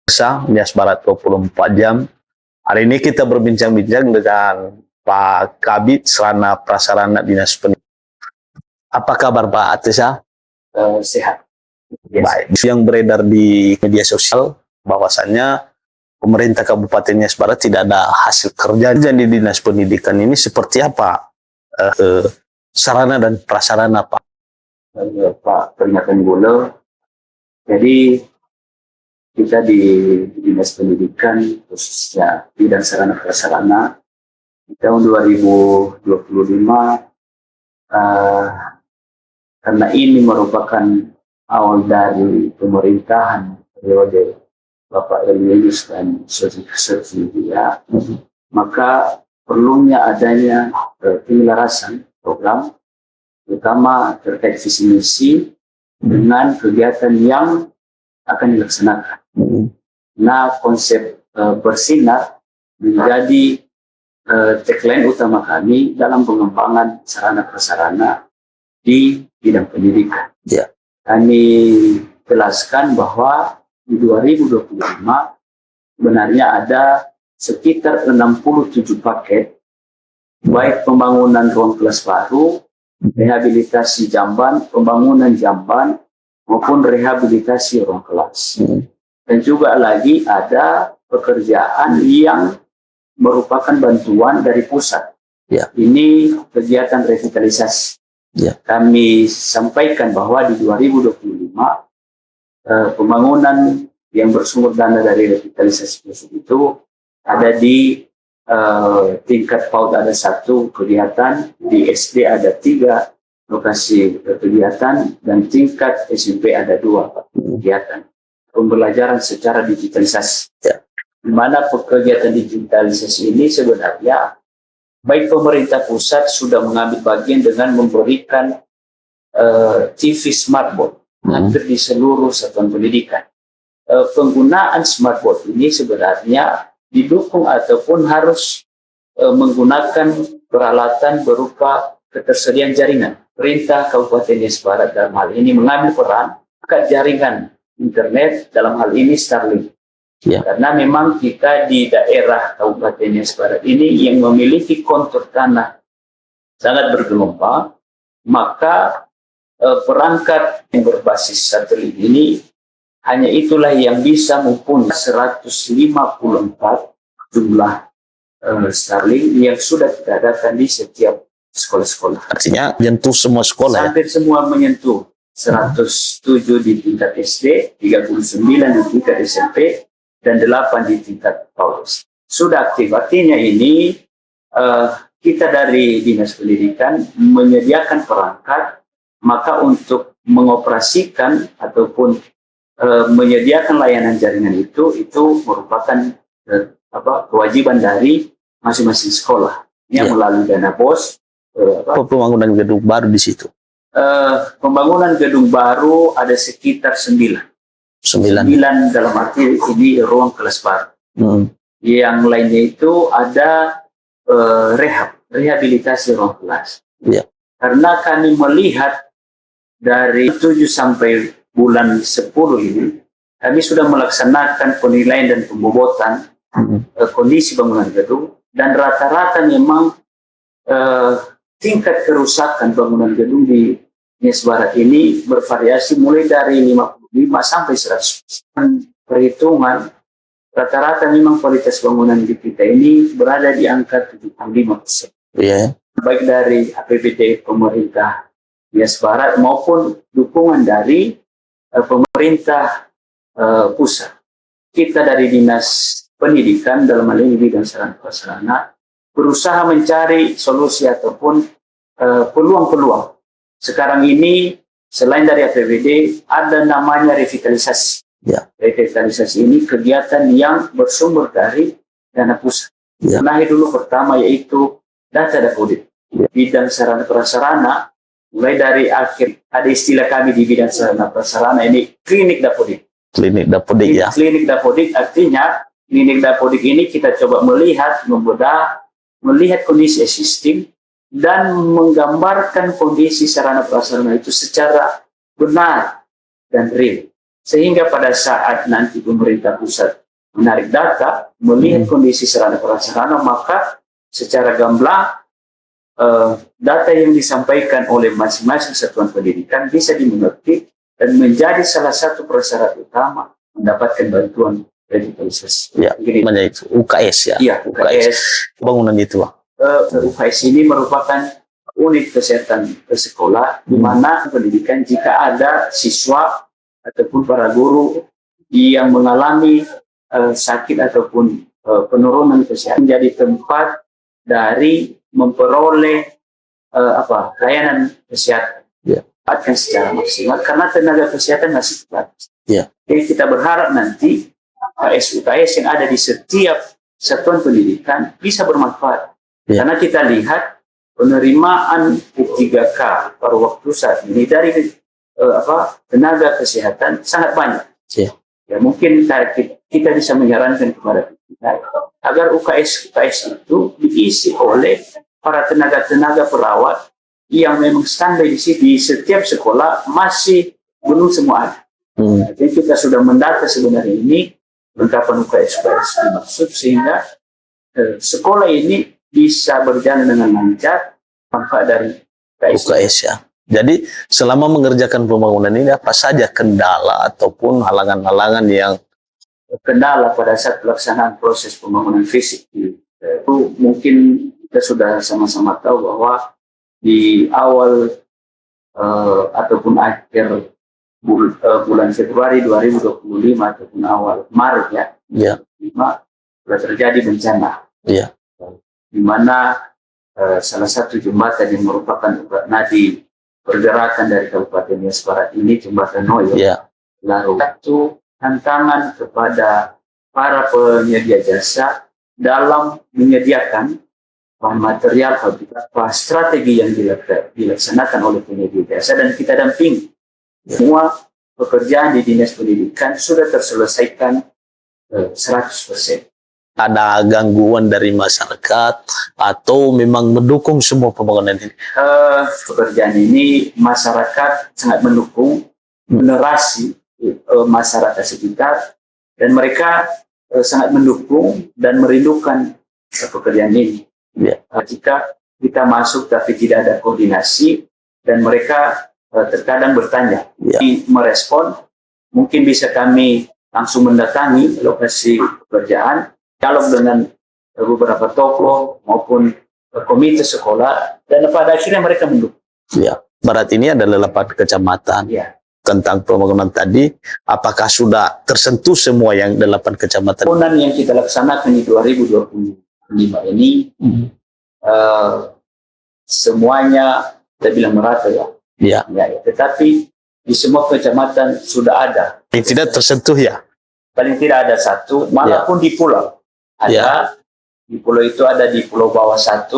Nias Barat 24 jam. Hari ini kita berbincang-bincang dengan Pak Kabid Sarana Prasarana Dinas Pendidikan. Apa kabar Pak Atesa? Sehat. Yes. Baik. Yang beredar di media sosial bahwasannya pemerintah Kabupaten Nias Barat tidak ada hasil kerja di Dinas Pendidikan ini. Seperti apa sarana dan prasarana Pak? Pak peringatan dulu. Jadi kita di Dinas Pendidikan khususnya bidang sarana prasarana di tahun 2025 karena ini merupakan awal dari pemerintahan periode Bapak Elius dan Sylvia, maka perlunya adanya penyelarasan program terutama terkait visi misi dengan kegiatan yang akan dilaksanakan. Nah, konsep bersinar menjadi tagline utama kami dalam pengembangan sarana prasarana di bidang pendidikan. Yeah. Kami jelaskan bahwa di 2025 sebenarnya ada sekitar 67 paket, baik pembangunan ruang kelas baru, rehabilitasi jamban, pembangunan jamban, maupun rehabilitasi ruang kelas. Dan juga lagi ada pekerjaan yang merupakan bantuan dari pusat. Ya. Ini kegiatan revitalisasi. Ya. Kami sampaikan bahwa di 2025 pembangunan yang bersumber dana dari revitalisasi pusat itu ada di tingkat PAUD ada 1 kegiatan, di SD ada 3 lokasi kegiatan, dan tingkat SMP ada 2 kegiatan. Pembelajaran secara digitalisasi. Ya. Di mana kegiatan digitalisasi ini sebenarnya baik pemerintah pusat sudah mengambil bagian dengan memberikan TV smartboard hampir di seluruh satuan pendidikan. Penggunaan smartboard ini sebenarnya didukung ataupun harus menggunakan peralatan berupa ketersediaan jaringan. Perintah Kabupaten Nias Barat dalam hal ini mengambil peran ke jaringan internet, dalam hal ini Starlink. Ya. Karena memang kita di daerah Kabupaten Nias Barat ini yang memiliki kontur tanah sangat bergelombang, maka perangkat yang berbasis satelit ini hanya itulah yang bisa mempunyai 154 jumlah Starlink yang sudah kita adakan di setiap sekolah-sekolah. Artinya menyentuh semua sekolah. Hampir semua menyentuh. 107 di tingkat SD, 39 di tingkat SMP, dan 8 di tingkat PAUD. Sudah aktif. Artinya ini kita dari Dinas Pendidikan menyediakan perangkat, maka untuk mengoperasikan ataupun menyediakan layanan jaringan itu merupakan kewajiban dari masing-masing sekolah yang melalui dana BOS. Pembangunan gedung baru di situ. Pembangunan gedung baru ada sekitar 9 dalam arti ini ruang kelas baru. Yang lainnya itu ada rehabilitasi ruang kelas. Yeah. Karena kami melihat dari 7 sampai bulan 10 ini, kami sudah melaksanakan penilaian dan pembobotan kondisi bangunan gedung, dan rata-rata memang tingkat kerusakan bangunan gedung di Nias Barat ini bervariasi mulai dari 55 sampai 100%. Perhitungan rata-rata memang kualitas bangunan di kita ini berada di angka 75%. Yeah. Baik dari APBD pemerintah Nias Barat maupun dukungan dari pemerintah pusat. Kita dari Dinas Pendidikan dalam hal ini bidang sarana prasarana berusaha mencari solusi ataupun peluang-peluang. Sekarang ini selain dari APBD ada namanya revitalisasi. Ya. Revitalisasi ini kegiatan yang bersumber dari dana pusat. Ya. Nah, dulu pertama yaitu data dapodik. Ya. Bidang sarana prasarana mulai dari akhir ada istilah kami di bidang sarana prasarana ini klinik dapodik. Klinik dapodik ya. Klinik dapodik artinya klinik dapodik ini kita coba melihat, melihat kondisi existing dan menggambarkan kondisi sarana prasarana itu secara benar dan real. Sehingga pada saat nanti pemerintah pusat menarik data, melihat kondisi sarana prasarana, maka secara gamblang data yang disampaikan oleh masing-masing satuan pendidikan bisa dimengerti dan menjadi salah satu prasyarat utama mendapatkan bantuan revitalisasi. Ya, namanya itu UKS ya. Iya, UKS. Bangunan itu, Bang. UKS ini merupakan unit kesehatan sekolah, di mana pendidikan jika ada siswa ataupun para guru yang mengalami sakit ataupun penurunan kesehatan, menjadi tempat dari memperoleh layanan kesehatan secara maksimal karena tenaga kesehatan masih terbatas. Jadi kita berharap nanti UKS yang ada di setiap satuan pendidikan bisa bermanfaat. Karena kita lihat penerimaan P3K pada waktu saat ini dari tenaga kesehatan sangat banyak. Ya mungkin kita bisa menyarankan kepada kita agar UKS itu diisi oleh para tenaga perawat yang memang standby di setiap sekolah masih belum semua ada. Jadi kita sudah mendata sebenarnya ini lengkapan UKS dimaksud sehingga sekolah ini bisa berjalan dengan lancar manfaat dari UKS ya. Jadi selama mengerjakan pembangunan ini apa saja kendala ataupun halangan-halangan yang kendala pada saat pelaksanaan proses pembangunan fisik itu mungkin kita sudah sama-sama tahu bahwa di awal ataupun akhir bulan Februari 2025 ataupun awal Maret telah terjadi bencana di mana salah satu jembatan yang merupakan nadi pergerakan dari Kabupaten Nias Barat ini, Jembatan Noyo, lalu satu tantangan kepada para penyedia jasa dalam menyediakan bahan material strategi yang dilaksanakan oleh penyedia jasa, dan kita dampingi. Semua pekerjaan di Dinas Pendidikan sudah terselesaikan 100%. Ada gangguan dari masyarakat atau memang mendukung semua pembangunan ini? Pekerjaan ini masyarakat sangat mendukung, generasi masyarakat sekitar, dan mereka sangat mendukung dan merindukan pekerjaan ini. Jika kita masuk tapi tidak ada koordinasi dan mereka terkadang bertanya, merespon, mungkin bisa kami langsung mendatangi lokasi pekerjaan, dialog dengan beberapa tokoh maupun komite sekolah, dan pada akhirnya mereka mendukung. Barat ini adalah 8 kecamatan. Tentang pembangunan tadi, apakah sudah tersentuh semua yang 8 kecamatan? Pembangunan yang kita laksanakan di 2025 ini semuanya kita bilang merata tetapi di semua kecamatan sudah ada. Yang tidak tersentuh Paling tidak ada satu, maupun di pulau. Di pulau itu ada di Pulau Bawah 1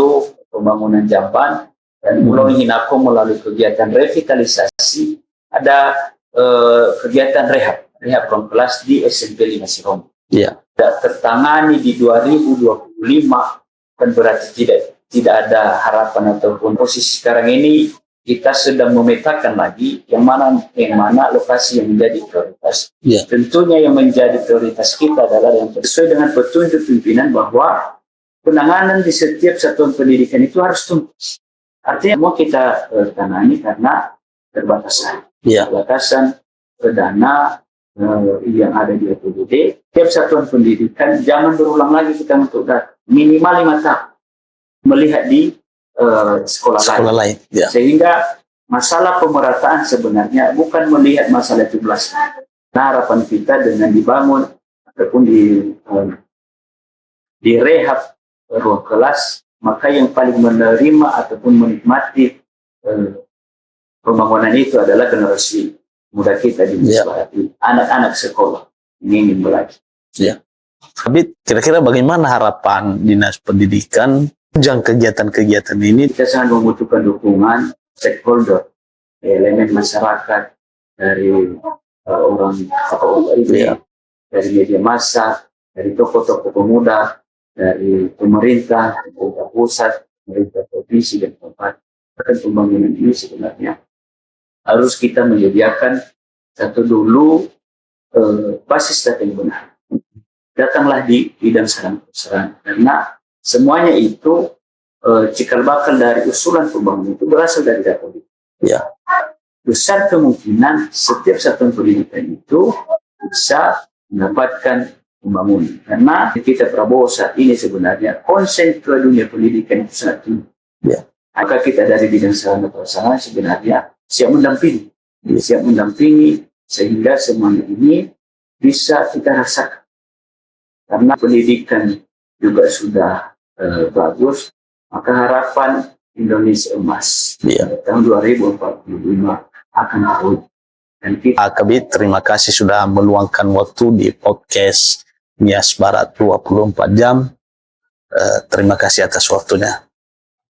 pembangunan jamban, dan Pulau Hinako melalui kegiatan revitalisasi ada kegiatan rehab ruang kelas di SMP 5 Sirom. Tertangani di 2025, kan berarti tidak ada harapan ataupun posisi sekarang ini kita sedang memetakan lagi yang mana lokasi yang menjadi prioritas. Tentunya yang menjadi prioritas kita adalah yang sesuai dengan petunjuk pimpinan bahwa penanganan di setiap satuan pendidikan itu harus tuntas. Artinya mau kita tangani karena terbatasan dana yang ada di APBD. Setiap satuan pendidikan jangan berulang lagi kita untuk minimal 5 tahun melihat di sekolah lain. Sehingga masalah pemerataan sebenarnya bukan melihat masalah jumlah. Harapan kita dengan dibangun ataupun di rehab ruang kelas, maka yang paling menerima ataupun menikmati pembangunan itu adalah generasi muda kita di anak-anak sekolah yang ingin belajar. Tapi kira-kira bagaimana harapan Dinas Pendidikan menunjang kegiatan-kegiatan ini? Kita sangat membutuhkan dukungan stakeholder, elemen masyarakat, dari orang dari media massa, dari tokoh-tokoh pemuda, dari pemerintah pusat, pemerintah provinsi dan kabupaten. Pembangunan ini sebenarnya harus kita menyediakan satu dulu basis data yang benar. Datanglah di bidang sarana karena semuanya itu cikal bakal dari usulan pembangunan itu berasal dari data. Ya. Besar kemungkinan setiap satuan pendidikan itu bisa mendapatkan pembangunan karena kita Prabowo saat ini sebenarnya konsen ke dunia pendidikan itu sangat tinggi. Ya. Maka kita dari bidang sarana prasarana sebenarnya siap mendampingi sehingga semuanya ini bisa kita rasakan. Karena pendidikan juga sudah bagus, maka harapan Indonesia emas tahun 2045 akan terwujud. Dan kita Kabit, terima kasih sudah meluangkan waktu di podcast Nias Barat 24 jam. Terima kasih atas waktunya.